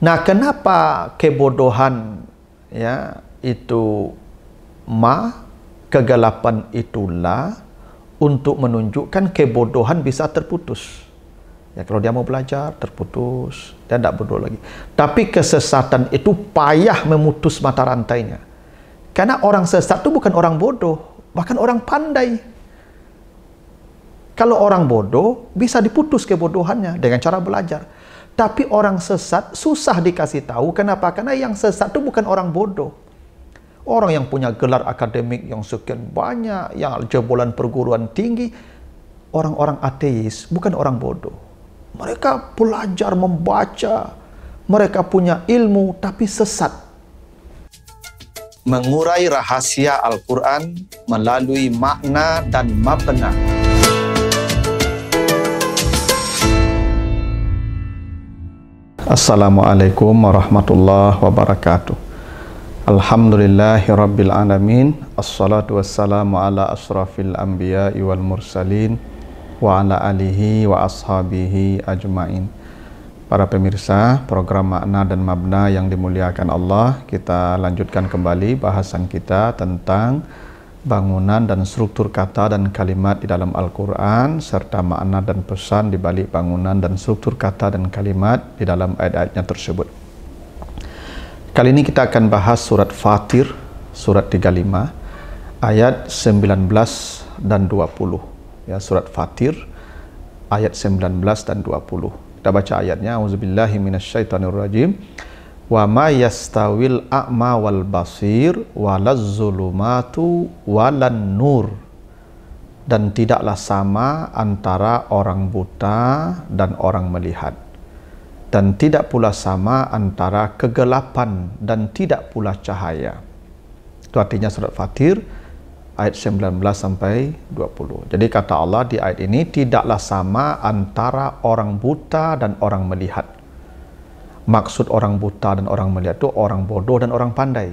Nah, kenapa kebodohan ya itu kegelapan itulah untuk menunjukkan kebodohan bisa terputus. Ya, kalau dia mau belajar terputus, dia tidak bodoh lagi. Tapi kesesatan itu payah memutus mata rantainya. Karena orang sesat itu bukan orang bodoh, bahkan orang pandai. Kalau orang bodoh bisa diputus kebodohannya dengan cara belajar. Tapi orang sesat susah dikasih tahu. Kenapa? Karena yang sesat itu bukan orang bodoh. Orang yang punya gelar akademik yang sekian banyak, yang jebolan perguruan tinggi, orang-orang ateis, bukan orang bodoh. Mereka belajar membaca, mereka punya ilmu, tapi sesat. Mengurai rahasia Al-Quran melalui makna dan mabna. Assalamualaikum warahmatullahi wabarakatuh. Alhamdulillahi alamin. Assalatu wassalamu ala asrafil anbiya'i wal mursalin wa ala alihi wa ashabihi ajmain. Para pemirsa program makna dan mabna yang dimuliakan Allah, kita lanjutkan kembali bahasan kita tentang bangunan dan struktur kata dan kalimat di dalam Al-Quran, serta makna dan pesan di balik bangunan dan struktur kata dan kalimat di dalam ayat-ayatnya tersebut. Kali ini kita akan bahas surat Fatir, surat 35, ayat 19 dan 20. Ya, surat Fatir, ayat 19 dan 20. Kita baca ayatnya. Auzubillahi minasyaitonirrajim. Wa ma yastawil a'ma wal basir walazzulumatu walan nur. Dan tidaklah sama antara orang buta dan orang melihat. Dan tidak pula sama antara kegelapan dan tidak pula cahaya. Itu artinya surat Fatir ayat 19 sampai 20. Jadi kata Allah di ayat ini, tidaklah sama antara orang buta dan orang melihat. Maksud orang buta dan orang melihat itu orang bodoh dan orang pandai.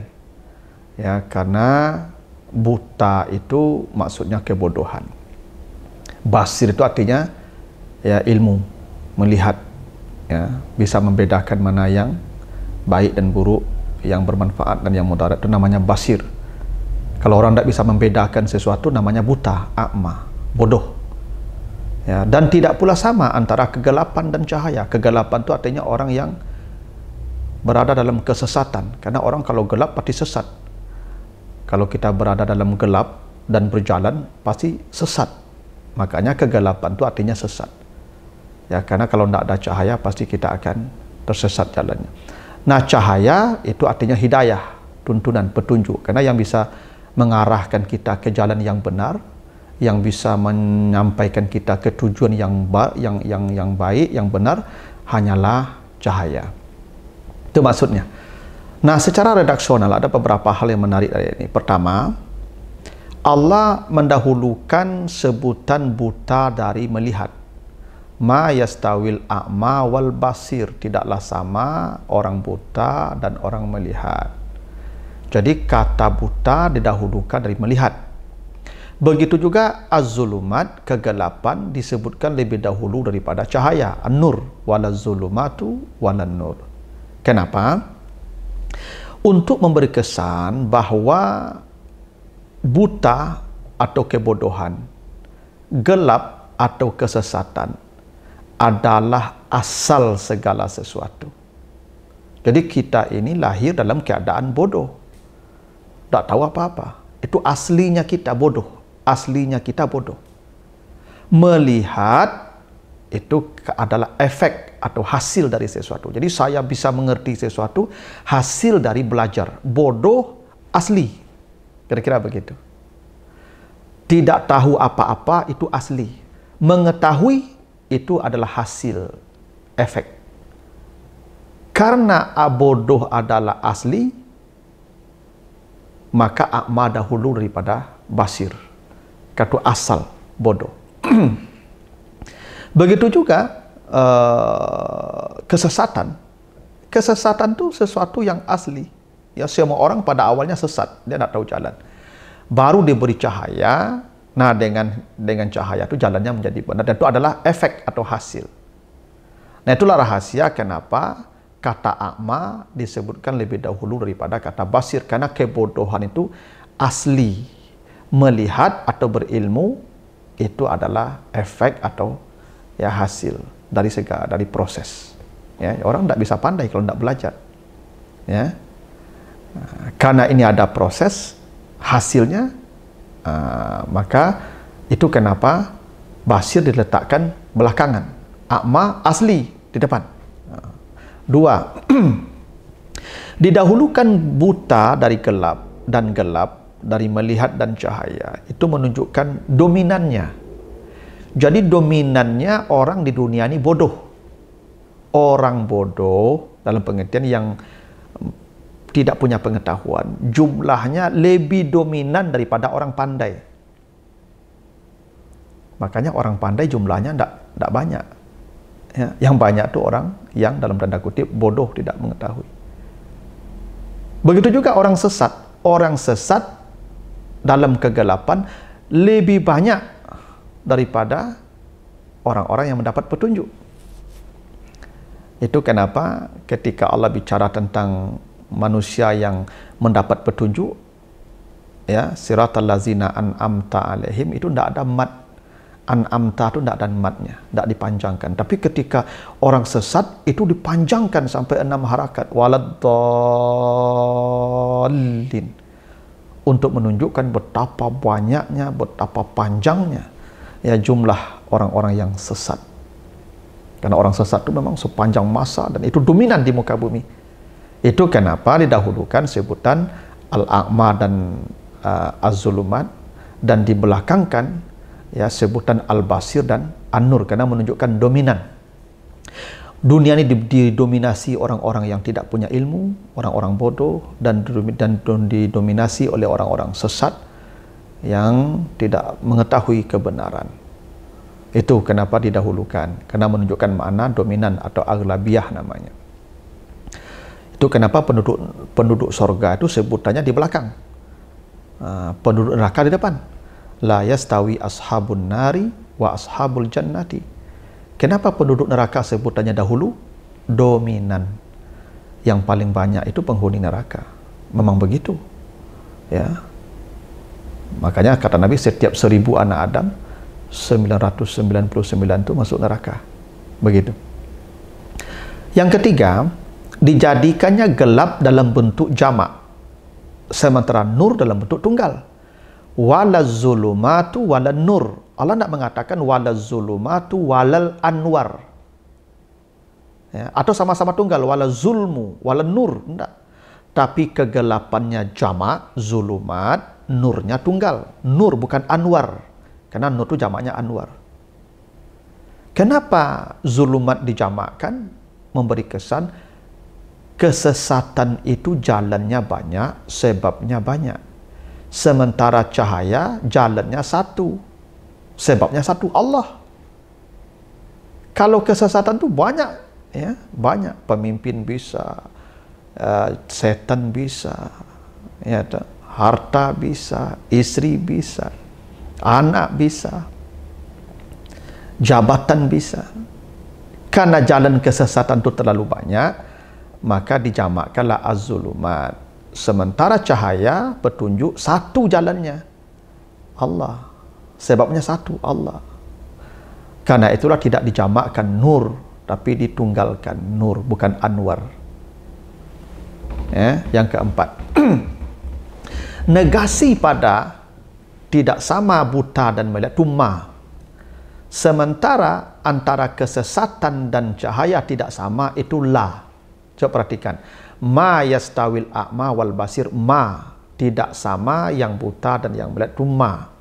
Ya, karena buta itu maksudnya kebodohan. Basir itu artinya ya ilmu, melihat, ya, bisa membedakan mana yang baik dan buruk, yang bermanfaat dan yang mudarat, itu namanya basir. Kalau orang tidak bisa membedakan sesuatu namanya buta, a'ma, bodoh. Ya, dan tidak pula sama antara kegelapan dan cahaya. Kegelapan itu artinya orang yang berada dalam kesesatan, karena orang kalau gelap pasti sesat. Kalau kita berada dalam gelap dan berjalan pasti sesat. Makanya kegelapan itu artinya sesat. Ya, karena kalau tidak ada cahaya pasti kita akan tersesat jalannya. Nah, cahaya itu artinya hidayah, tuntunan, petunjuk. Karena yang bisa mengarahkan kita ke jalan yang benar, yang bisa menyampaikan kita ke tujuan yang baik, yang benar, hanyalah cahaya. Itu maksudnya. Nah, secara redaksional ada beberapa hal yang menarik dari ini. Pertama, Allah mendahulukan sebutan buta dari melihat. Ma yastawil a'ma wal basir, tidaklah sama orang buta dan orang melihat. Jadi kata buta didahulukan dari melihat. Begitu juga az-zulumat, kegelapan, disebutkan lebih dahulu daripada cahaya, an-nur, walaz-zulumatu walan-nur. Kenapa? Untuk memberi kesan bahwa buta atau kebodohan, gelap atau kesesatan adalah asal segala sesuatu. Jadi kita ini lahir dalam keadaan bodoh, tak tahu apa-apa. Itu aslinya kita bodoh. Aslinya kita bodoh. Melihat itu adalah efek atau hasil dari sesuatu. Jadi saya bisa mengerti sesuatu hasil dari belajar. Bodoh asli. Kira-kira begitu. Tidak tahu apa-apa itu asli. Mengetahui itu adalah hasil, efek. Karena bodoh adalah asli, maka a'ma dahulu daripada basir. Kata asal bodoh. Begitu juga kesesatan. Kesesatan itu sesuatu yang asli. Ya, semua orang pada awalnya sesat, dia tidak tahu jalan. Baru diberi cahaya, nah dengan cahaya itu jalannya menjadi benar, dan itu adalah efek atau hasil. Nah, itulah rahasia kenapa kata a'ma disebutkan lebih dahulu daripada kata basir, karena kebodohan itu asli. Melihat atau berilmu itu adalah efek atau ya hasil dari proses. Ya, orang tidak bisa pandai kalau tidak belajar. Ya, karena ini ada proses hasilnya, maka itu kenapa basir diletakkan belakangan, a'ma asli di depan. Dua, didahulukan buta dari gelap dan gelap dari melihat dan cahaya. Itu menunjukkan dominannya. Jadi dominannya orang di dunia ini bodoh. Orang bodoh dalam pengertian yang tidak punya pengetahuan, jumlahnya lebih dominan daripada orang pandai. Makanya orang pandai jumlahnya tidak banyak. Ya, yang banyak itu orang yang dalam tanda kutip bodoh, tidak mengetahui. Begitu juga orang sesat. Orang sesat dalam kegelapan lebih banyak daripada orang-orang yang mendapat petunjuk. Itu kenapa ketika Allah bicara tentang manusia yang mendapat petunjuk, ya, siratal lazina an'amta alaihim, itu tidak ada mat. An'amta itu tidak ada matnya, tidak dipanjangkan. Tapi ketika orang sesat itu dipanjangkan sampai 6 harakat, waladdallin, untuk menunjukkan betapa banyaknya, betapa panjangnya ya jumlah orang-orang yang sesat. Karena orang sesat itu memang sepanjang masa dan itu dominan di muka bumi. Itu kenapa didahulukan sebutan al-a'ma dan az-zulumat, dan dibelakangkan ya sebutan al-basir dan an-nur, karena menunjukkan dominan. Dunia ini didominasi orang-orang yang tidak punya ilmu, orang-orang bodoh, dan didominasi oleh orang-orang sesat yang tidak mengetahui kebenaran. Itu kenapa didahulukan, karena menunjukkan makna dominan atau aghlabiyah namanya. Itu kenapa penduduk sorga itu sebutannya di belakang, penduduk neraka di depan. La yastawi ashabun nari wa ashabul jannati. Kenapa penduduk neraka sebutannya dahulu? Dominan. Yang paling banyak itu penghuni neraka. Memang begitu. Ya. Makanya kata Nabi, setiap 1000 anak Adam, 999 itu masuk neraka. Begitu. Yang ketiga, dijadikannya gelap dalam bentuk jamak, sementara nur dalam bentuk tunggal. Wala zulumatu wala nur. Allah tidak mengatakan wala zulumatu walal anwar. Ya, atau sama-sama tunggal, wala zulmu wala nur. Tidak. Tapi kegelapannya jamak, zulumat, nurnya tunggal. Nur bukan anwar. Karena nur itu jamaknya anwar. Kenapa zulumat dijamakkan? Memberi kesan kesesatan itu jalannya banyak, sebabnya banyak. Sementara cahaya jalannya satu, sebabnya satu, Allah. Kalau kesesatan itu banyak, ya banyak. Pemimpin bisa, setan bisa, ya, harta bisa, istri bisa, anak bisa, jabatan bisa. Karena jalan kesesatan itu terlalu banyak, maka dijamakkanlah az-zulumat. Sementara cahaya, petunjuk, satu jalannya, Allah. Sebabnya satu, Allah. Karena itulah tidak dijamakkan nur, tapi ditunggalkan nur, bukan anwar. Ya, yang keempat, negasi pada tidak sama buta dan melihat, tuma. Sementara antara kesesatan dan cahaya tidak sama, itu la. Coba perhatikan. Ma yastawil a'ma wal basir, ma tidak sama yang buta dan yang melihat, itu ma.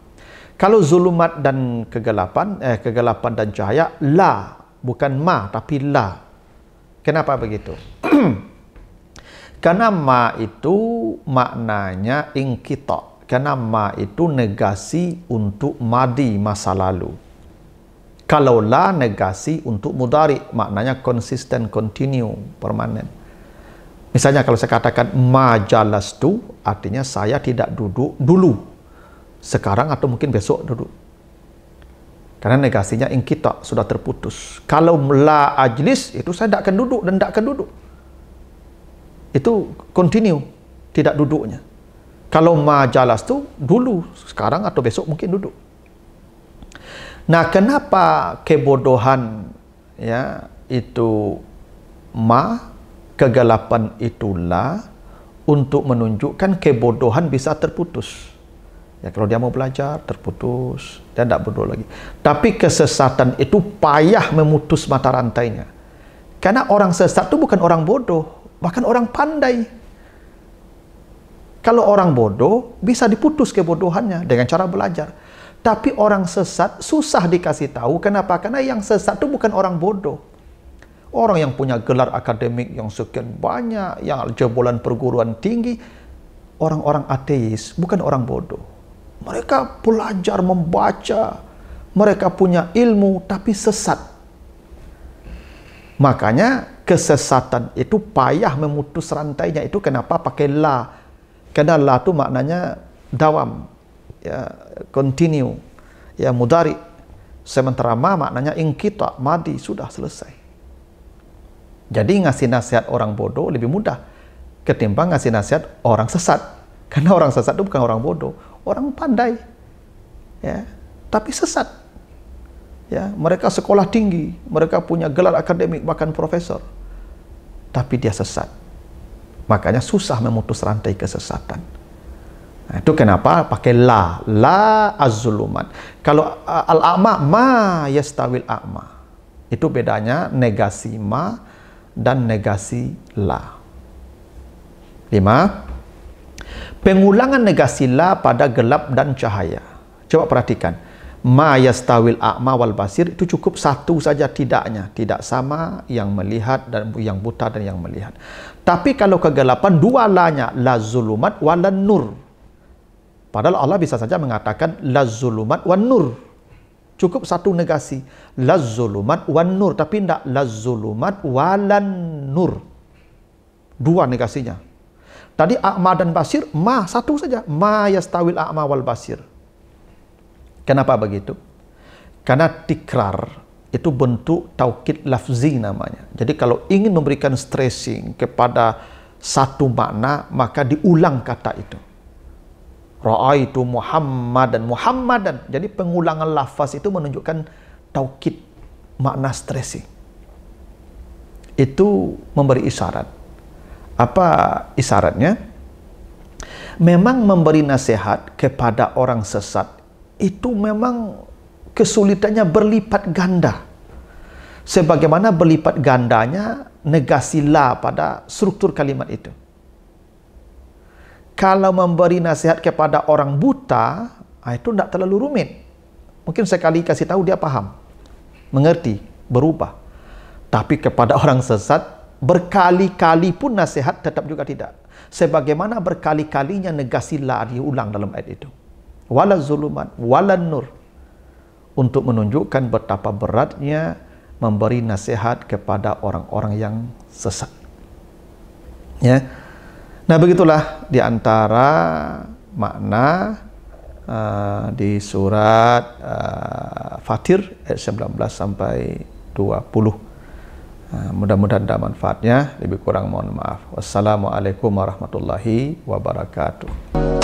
Kalau zulumat dan kegelapan dan cahaya, la, bukan ma tapi la. Kenapa begitu? Karena ma itu maknanya ingkita. Karena ma itu negasi untuk madi, masa lalu. Kalau la negasi untuk mudhari, maknanya konsisten, continue, permanen. Misalnya kalau saya katakan ma jalastu, artinya saya tidak duduk dulu, sekarang atau mungkin besok duduk. Karena negasinya ingkita, sudah terputus. Kalau la ajlis, itu saya tidak akan duduk dan tidak akan duduk. itu continue, tidak duduknya. Kalau ma jalas tu dulu, sekarang atau besok mungkin duduk. Nah, kenapa kebodohan ya itu ma, kegelapan itu la, untuk menunjukkan kebodohan bisa terputus. Ya, kalau dia mau belajar terputus, dia tidak bodoh lagi. Tapi kesesatan itu payah memutus mata rantainya. Karena orang sesat itu bukan orang bodoh, bahkan orang pandai. Kalau orang bodoh bisa diputus kebodohannya dengan cara belajar. Tapi orang sesat susah dikasih tahu. Kenapa? Karena yang sesat itu bukan orang bodoh. Orang yang punya gelar akademik yang sekian banyak, yang jebolan perguruan tinggi, orang-orang ateis, bukan orang bodoh. Mereka belajar membaca, mereka punya ilmu, tapi sesat. Makanya kesesatan itu payah memutus rantainya. Itu kenapa pakai la. Karena la itu maknanya dawam, ya, continue, ya, mudhari. Sementara ma maknanya inqita, madi, sudah selesai. Jadi ngasih nasihat orang bodoh lebih mudah ketimbang ngasih nasihat orang sesat. Karena orang sesat itu bukan orang bodoh, orang pandai, ya, tapi sesat. Ya, mereka sekolah tinggi, mereka punya gelar akademik, bahkan profesor, tapi dia sesat. Makanya susah memutus rantai kesesatan. Nah, itu kenapa pakai la az-zulumat. Kalau al-a'ma, ma yastawil a'ma. Itu bedanya negasi ma dan negasi la. 5. Pengulangan negasi la pada gelap dan cahaya. Coba perhatikan. Ma yastawil a'ma wal basir itu cukup satu saja tidaknya. Tidak sama yang melihat dan yang buta dan yang melihat. Tapi kalau kegelapan dua lanya, la zulumat wala nur. Padahal Allah bisa saja mengatakan la zulumat wan nur. Cukup satu negasi. La zulumat wan nur. Tapi tidak la zulumat walan nur. Dua negasinya. Tadi a'ma dan basir, ma satu saja. Ma yastawil a'ma wal basir. Kenapa begitu? Karena tikrar itu bentuk taukid lafzi namanya. Jadi kalau ingin memberikan stressing kepada satu makna, maka diulang kata itu. Ra'aitu Muhammadan. Jadi pengulangan lafaz itu menunjukkan taukid, makna stressing. Itu memberi isyarat. Apa isyaratnya? Memang memberi nasihat kepada orang sesat itu memang kesulitannya berlipat ganda. Sebagaimana berlipat gandanya negasi la pada struktur kalimat itu. Kalau memberi nasihat kepada orang buta, itu tidak terlalu rumit. Mungkin sekali kasih tahu dia paham, mengerti, berubah. Tapi kepada orang sesat, berkali-kali pun nasihat tetap juga tidak. Sebagaimana berkali-kalinya negasi la diulang dalam ayat itu. Wala zulumat, wala nur. Untuk menunjukkan betapa beratnya memberi nasihat kepada orang-orang yang sesat. Ya. Nah, begitulah di antara makna di surat Fatir ayat 19 sampai 20. Mudah-mudahan ada manfaatnya. Lebih kurang mohon maaf. Wassalamualaikum warahmatullahi wabarakatuh.